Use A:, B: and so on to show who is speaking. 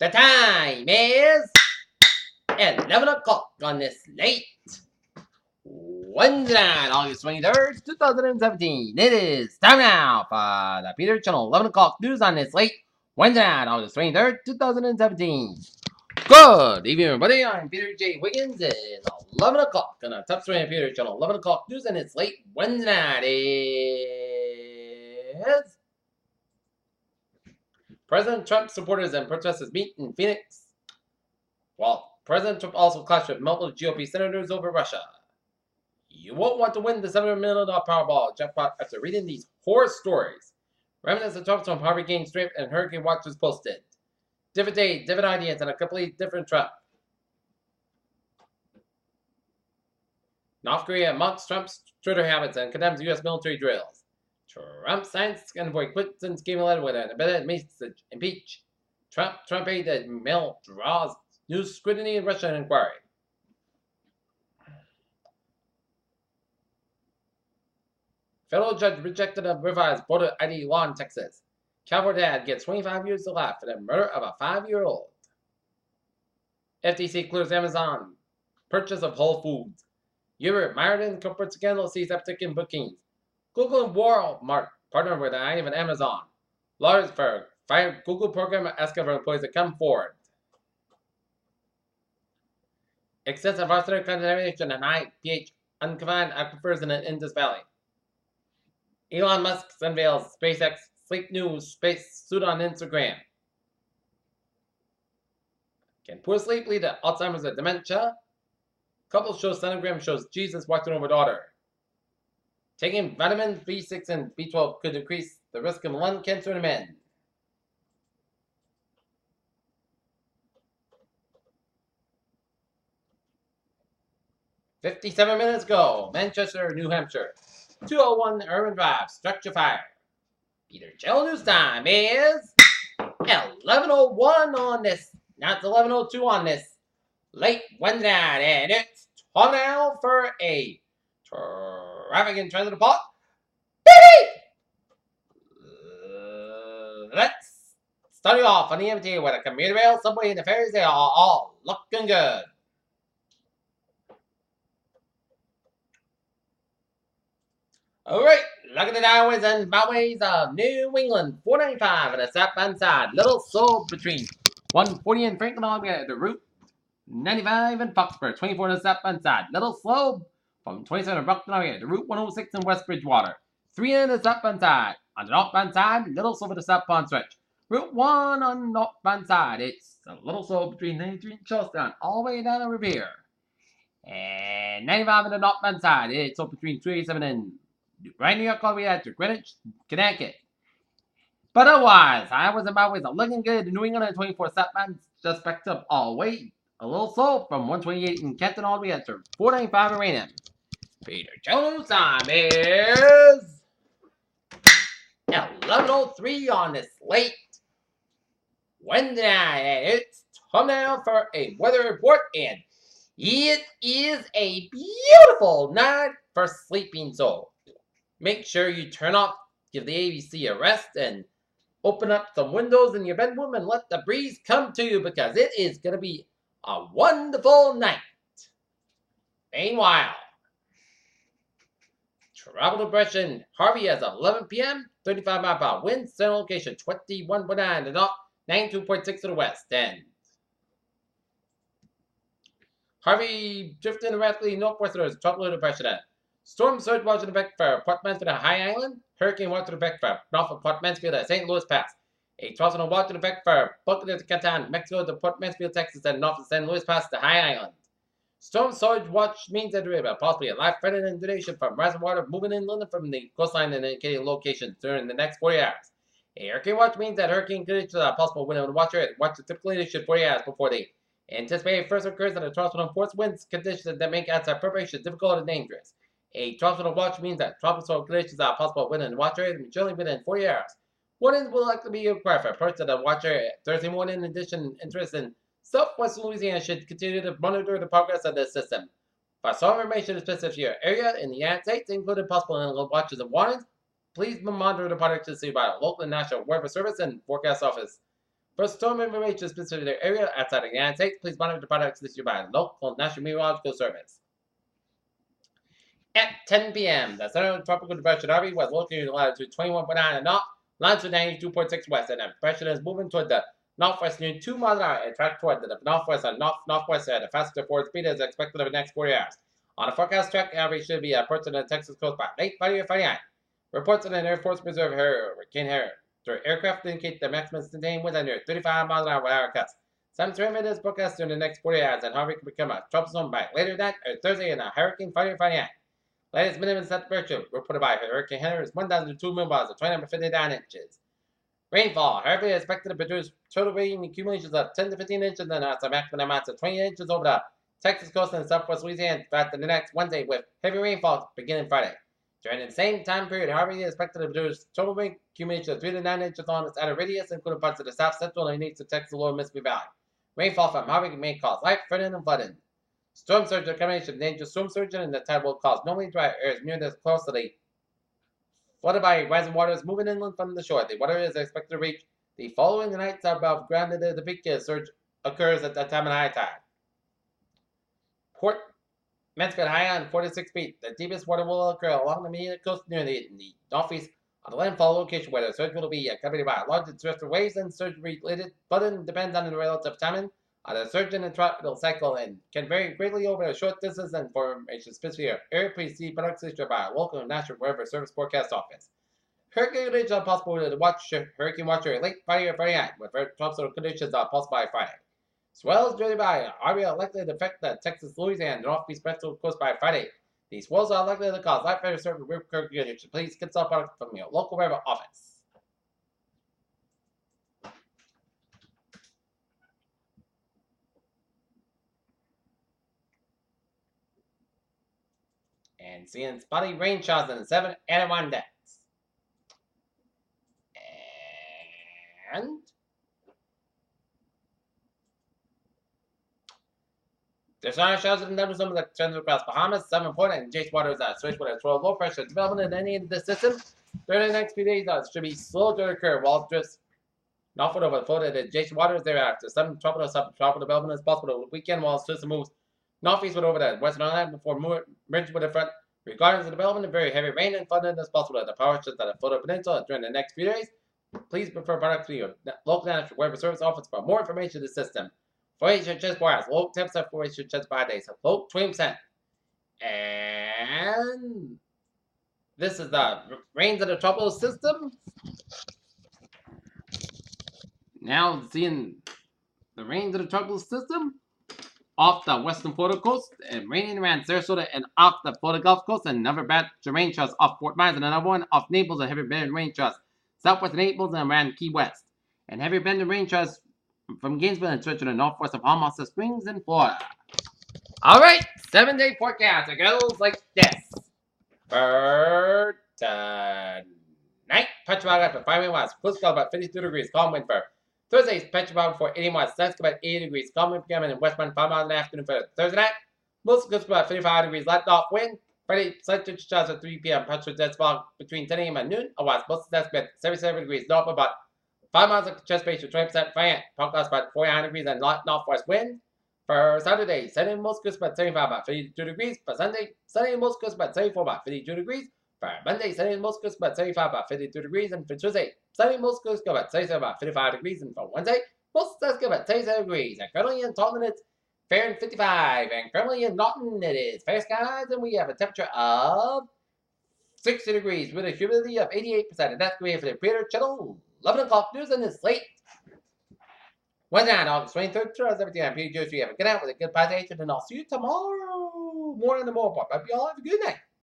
A: The time is 11 o'clock on this late Wednesday night, August 23rd, 2017. It is time now for the Peter Channel 11 o'clock news on this late Wednesday night, August 23rd, 2017. Good evening, everybody. I'm Peter J. Wiggins. It's 11 o'clock on the top screen of Peter Channel 11 o'clock news on this late Wednesday night is President Trump supporters and protesters meet in Phoenix, while President Trump also clashed with multiple GOP senators over Russia. You won't want to win the $700 million Powerball jackpot after reading these horror stories. Remnants of Trump from Hurricane Strip and Hurricane Watch was posted. Different day, different audience, and a completely different Trump. North Korea mocks Trump's Twitter habits and condemns U.S. military drills. Trump signs envoy Clinton's gave a letter with an embedded message. Impeach. Trump aide that mail draws new scrutiny in Russian inquiry. Federal judge rejected a revised voter ID law in Texas. Cowboy dad gets 25 years to life for the murder of a 5-year-old. FTC clears Amazon purchase of Whole Foods. Europe mired in corporate scandal sees uptick in bookings. Google and Walmart partner with IBM and Amazon. Lawyers for fired Google program asking for employees to come forward. Excessive arsenic contamination and high pH unconfined aquifers in the Indus Valley. Elon Musk unveils SpaceX Sleep News space suit on Instagram. Can poor sleep lead to Alzheimer's or dementia? Couple shows sonogram shows Jesus watching over daughter. Taking vitamins B6 and B12 could decrease the risk of lung cancer in men. "57 minutes ago, Manchester, New Hampshire. 201 Urban Drive, structure fire. Peter Joe News time is 11:01 on this. Now it's 11:02 on this late Wednesday night, and it's time now for a traffic and transit report. Let's start you off on the MTA with a commuter rail, subway, and the ferries. They are all looking good. Alright, look at the highways and byways of New England. 495 on the southbound side. Little slow between 140 and Franklin all the way to Route 95 in Foxborough. 24 on the southbound side. Little slow from 27 in Brockton all the way to Route 106 in West Bridgewater. 3 on the southbound side. On the northbound side, little slow for the southbound stretch. Route 1 on the northbound side. It's a little slow between 93 and Charlestown all the way down the Revere. And 95 on the northbound side. It's up between 287 and right New York all the way out to Greenwich, Connecticut. But otherwise, highways and byways are looking good. New England and 24 southbound just backed up all the way. A little slow from 128 in Canton all the way out to 495 in Raynham. Peter Jones time is 11:03 on this late Wednesday night. And it's time now for a weather report, and it is a beautiful night for sleeping, so make sure you turn off, give the ABC a rest, and open up some windows in your bedroom and let the breeze come to you, because it is going to be a wonderful night. Meanwhile, tropical depression Harvey as of 11 p.m., 35 mile per hour winds, central location 21.9 to the north, 92.6 to the west, and Harvey drifting rapidly northwestwards, tropical depression. Storm surge watch in effect for Port Mansfield at High Island. Hurricane watch in effect for north of Port Mansfield at St. Louis Pass. A tornado watch in effect for Boca de Raton, Mexico to Port Mansfield, Texas, and north of St. Louis Pass to High Island. Storm surge watch means that there will possibly a live threat and inundation from rising water moving inland from the coastline and indicated locations during the next 40 hours. A hurricane watch means that hurricane conditions are possible when the watch area. Watch is typically issued 40 hours before the anticipated first occurs that a tornado force winds conditions that make outside preparation difficult and dangerous. A tropical watch means that tropical conditions are possible within the watch area, generally within 40 hours. Warnings will likely be required for parts of the watch area Thursday morning. In addition, interest in southwest Louisiana should continue to monitor the progress of this system. For some information specific to your area in the United States, including possible watches and warnings, please monitor the product to see by a local and national weather service and forecast office For storm information specific to their area outside of the United States, please monitor the products listed by local National Meteorological Service. At 10 p.m., the center of the tropical depression Harvey was located in latitude 21.9 north, longitude 92.6 west, and the depression is moving toward the northwest near 2 miles an hour and track toward the northwest and northwest at a faster forward speed as expected over the next 40 hours. On the forecast track, Harvey should be approaching the Texas coast by late Friday or Friday night. Reports on an Air Force Reserve Hurricane Harry. Their aircraft indicate the maximum sustained wind under 35 miles an hour gusts. Some terrain is forecast during the next 40 hours, and Harvey could become a trouble zone by later that or Thursday and a hurricane Friday or Friday night. Latest minimum temperature reported by Hurricane Henry is 1,002 millimeters or 259 inches. Rainfall. Harvey is expected to produce total rain accumulations of 10 to 15 inches and a maximum amounts of 20 inches over the Texas coast and southwest Louisiana throughout the next Wednesday with heavy rainfall beginning Friday. During the same time period, Harvey is expected to produce total rain accumulations of 3 to 9 inches on its outer radius, including parts of the south central and east of Texas lower Mississippi Valley. Rainfall from Harvey may cause light flooding and flooding. Storm surge, a combination of dangerous storm surge and the tide will cause normally dry areas near this close to the flooded by rising waters moving inland from the shore. The water is expected to reach the following nights above ground. The peak surge occurs at the time of high tide. Port Mansfield high on 46 feet. The deepest water will occur along the immediate coast near the northeast on the landfall location where the surge will be accompanied by large and swift waves and surge-related flooding depends on the relative timing the surge in the tropical cycle and can vary greatly over a short distance and formation specific area. Please see products issued by a local and national weather service forecast office. Hurricane conditions are possible to watch Hurricane Watcher late Friday or Friday night, with tropical conditions are possible by Friday. Swells driven by Harvey are likely to affect the Texas, Louisiana, and northeast Central coast by Friday. These swells are likely to cause light weather surf and river current conditions. Please consult products from your local weather office. And seeing spotty rain showers in the 7 Adirondacks. And there's not showers in the zone that trends across Bahamas, Southern Port, and Jace Waters switchwater as low pressure development in any of the system. During the next few days, should be slow to occur while drifts northward over the float of the Jace Waters thereafter. Some tropical subtropical development is possible over the weekend while the system moves northeastward over the western island before merging with the front. Regarding the development of very heavy rain and flooding is possible at the power shifts at the Florida Peninsula during the next few days. Please prefer products to your local national weather service office for more information on the system. For just 4 hours, low temps up for just 5 days, low 20%. And this is the rains of the tropical system. Now seeing the rains of the tropical system off the western Florida coast and raining around Sarasota and off the Florida Gulf Coast, and another batch of rain showers off Fort Myers, and another one off Naples and heavy band rain showers southwest of Naples and around Key West, and heavy band rain showers from Gainesville and stretching to the northwest of Palmyra Springs in Florida. Alright, 7-day forecast. It goes like this. For tonight, Petrobras got for 5 megawatts, close to about 52 degrees, calm wind for Thursday's Petrobras for 80 watts, sun's about 80 degrees, calm wind becoming in westbound 5 miles in the afternoon for Thursday night. Most close to about 55 degrees, light off wind. Friday, slight temperature showers at 3 p.m. Petrobras fog between 10 a.m. and noon. Otherwise, most of that's about 77 degrees, north about 5 miles of chest base with 20% fan. Forecast about 49 degrees and light northwest wind. For Saturday, sunny most coast about 75 about 52 degrees. For Sunday, sunny most coast about 74 about 52 degrees. For Monday, sunny most coast about 75 about 52 degrees. And for Tuesday, sunny most coast about 77 about 55 degrees. And for Wednesday, most coast about 77 degrees. And currently in Taunton, it's fair and 55. And currently in Norton, it is fair skies. And we have a temperature of 60 degrees with a humidity of 88%. And that's great for the Creator Channel. 11 o'clock news and it's late. Wednesday night, August 23rd, 2017. I'm Peter Jones. You have a good night with a good presentation, and I'll see you tomorrow morning in the morning. Hope you all have a good night.